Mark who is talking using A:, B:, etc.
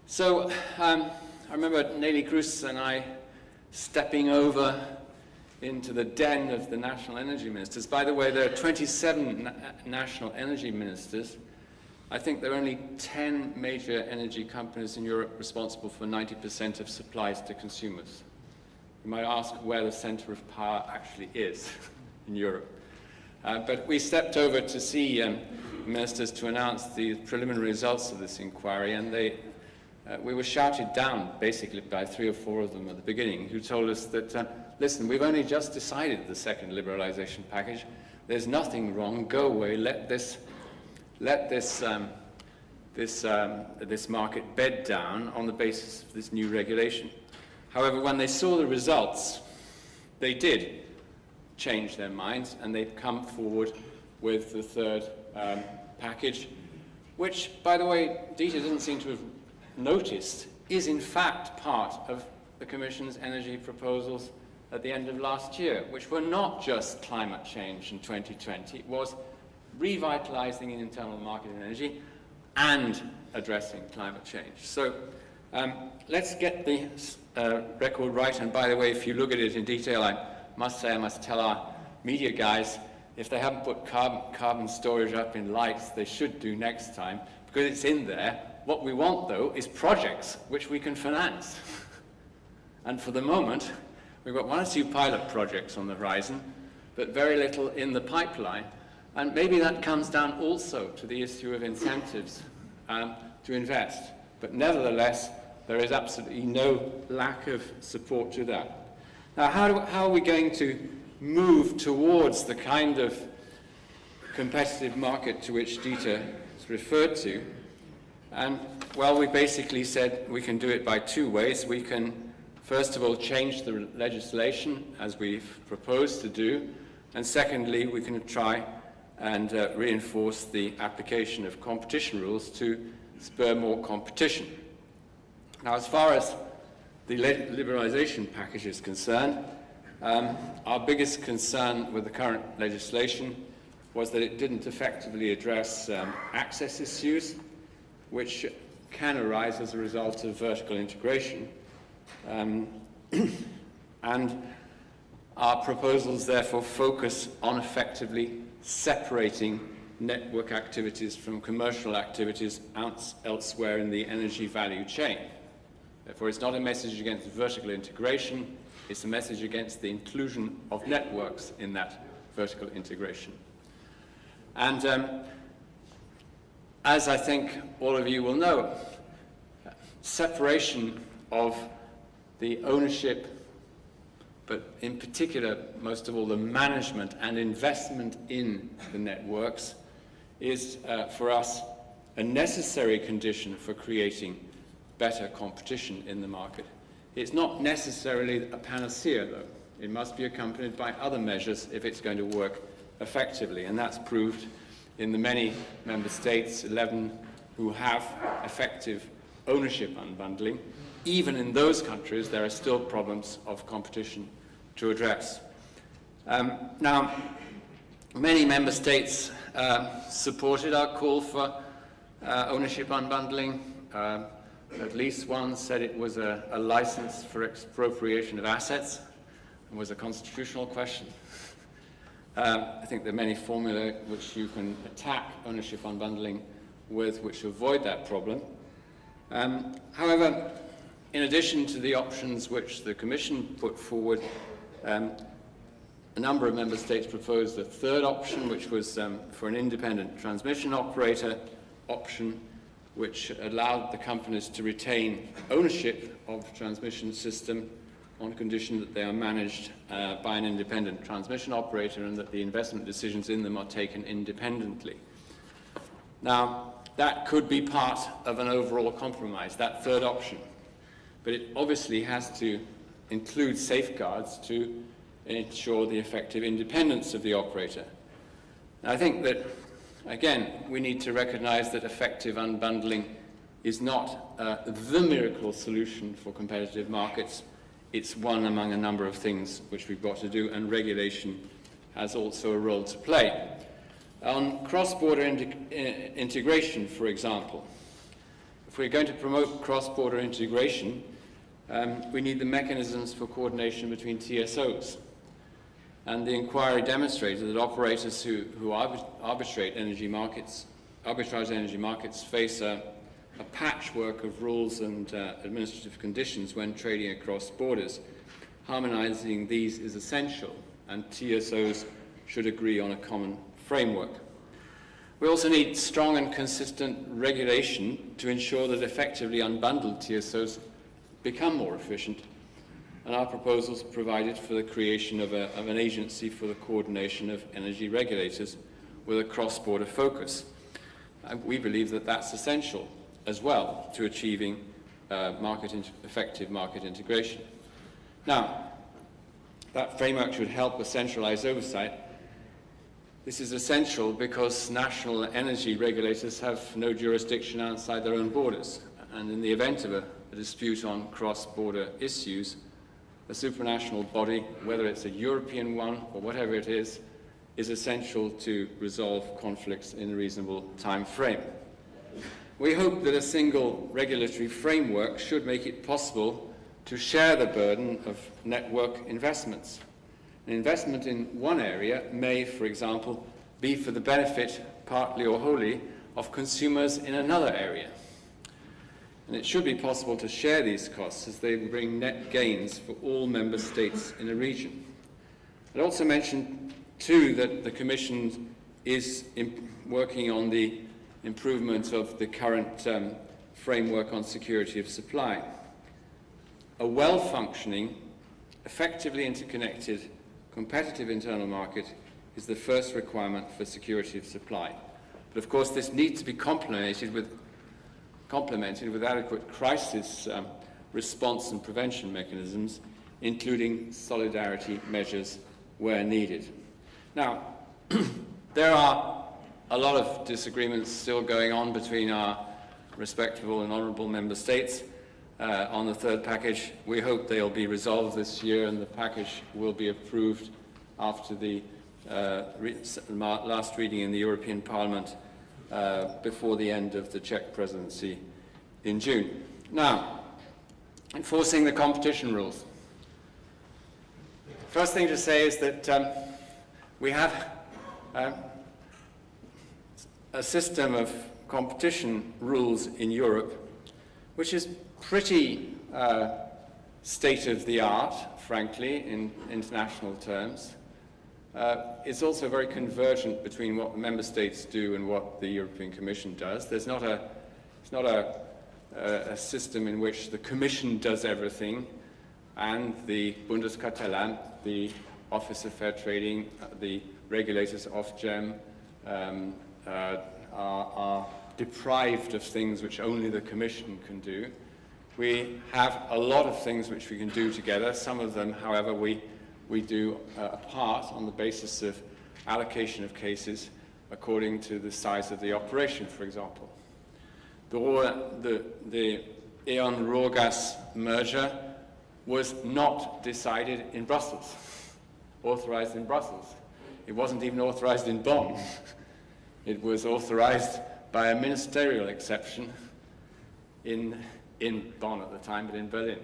A: So I remember Nelly Cruz and I stepping over into the den of the national energy ministers. By the way, there are 27 national energy ministers. I think there are only 10 major energy companies in Europe responsible for 90% of supplies to consumers. You might ask where the center of power actually is in Europe. But we stepped over to see ministers to announce the preliminary results of this inquiry, and we were shouted down basically by 3 or 4 of them at the beginning, who told us that, listen, we've only just decided the second liberalization package. There's nothing wrong. Go away. Let this market bed down on the basis of this new regulation. However, when they saw the results, they did change their minds, and they've come forward with the third package, which, by the way, Dieter doesn't seem to have noticed, is in fact part of the Commission's energy proposals at the end of last year, which were not just climate change in 2020, it was revitalizing an internal market in energy and addressing climate change. So let's get the record right. And by the way, if you look at it in detail, I must tell our media guys, if they haven't put carbon storage up in lights, they should do next time, because it's in there. What we want, though, is projects which we can finance. And for the moment, we've got 1 or 2 pilot projects on the horizon, but very little in the pipeline. And maybe that comes down also to the issue of incentives to invest. But nevertheless, there is absolutely no lack of support to that. Now, how are we going to move towards the kind of competitive market to which Dieter has referred to? And, well, we basically said we can do it by 2 ways. We can, first of all, change the legislation, as we've proposed to do. And secondly, we can try and reinforce the application of competition rules to spur more competition. Now, as far as the liberalization package is concerned, our biggest concern with the current legislation was that it didn't effectively address access issues, which can arise as a result of vertical integration. And our proposals therefore focus on effectively separating network activities from commercial activities elsewhere in the energy value chain. Therefore, it's not a message against vertical integration, it's a message against the inclusion of networks in that vertical integration. And as I think all of you will know, separation of the ownership, but in particular, most of all, the management and investment in the networks is, for us, a necessary condition for creating better competition in the market. It's not necessarily a panacea, though. It must be accompanied by other measures if it's going to work effectively, and that's proved in the many member states, 11, who have effective ownership unbundling. Even in those countries, there are still problems of competition to address. Now, many member states supported our call for ownership unbundling. At least one said it was a license for expropriation of assets and was a constitutional question. I think there are many formulae which you can attack ownership unbundling with which avoid that problem. However, in addition to the options which the Commission put forward, a number of member states proposed a third option, which was for an independent transmission operator option, which allowed the companies to retain ownership of the transmission system on condition that they are managed by an independent transmission operator and that the investment decisions in them are taken independently. Now, that could be part of an overall compromise, that third option, but it obviously has to include safeguards to ensure the effective independence of the operator. And I think that, again, we need to recognize that effective unbundling is not the miracle solution for competitive markets. It's one among a number of things which we've got to do, and regulation has also a role to play. On cross-border integration, for example, if we're going to promote cross-border integration, we need the mechanisms for coordination between TSOs. And the inquiry demonstrated that operators who arbitrage energy markets face a patchwork of rules and administrative conditions when trading across borders. Harmonizing these is essential, and TSOs should agree on a common framework. We also need strong and consistent regulation to ensure that effectively unbundled TSOs become more efficient, and our proposals provided for the creation of an agency for the coordination of energy regulators with a cross-border focus. We believe that that's essential as well to achieving effective market integration. Now, that framework should help with centralized oversight. This is essential because national energy regulators have no jurisdiction outside their own borders, and in the event of a dispute on cross-border issues, a supranational body, whether it's a European one or whatever it is essential to resolve conflicts in a reasonable time frame. We hope that a single regulatory framework should make it possible to share the burden of network investments. An investment in one area may, for example, be for the benefit, partly or wholly, of consumers in another area. And it should be possible to share these costs as they bring net gains for all member states in a region. I'd also mention, too, that the Commission is working on the improvement of the current framework on security of supply. A well-functioning, effectively interconnected, competitive internal market is the first requirement for security of supply. But of course, this needs to be complemented with adequate crisis response and prevention mechanisms, including solidarity measures where needed. Now, there are a lot of disagreements still going on between our respectable and honourable member states on the third package. We hope they'll be resolved this year and the package will be approved after the last reading in the European Parliament before the end of the Czech presidency in June. Now, enforcing the competition rules. First thing to say is that we have a system of competition rules in Europe which is pretty state-of-the-art, frankly, in international terms. It's also very convergent between what the member states do and what the European Commission does. It's not a system in which the Commission does everything and the Bundeskartellamt, the Office of Fair Trading, the regulators Ofgem are deprived of things which only the Commission can do. We have a lot of things which we can do together. Some of them, however, we do apart on the basis of allocation of cases according to the size of the operation, for example. The E.ON Ruhrgas merger was not decided in Brussels, authorized in Brussels. It wasn't even authorized in Bonn. It was authorized by a ministerial exception in Bonn at the time, but in Berlin.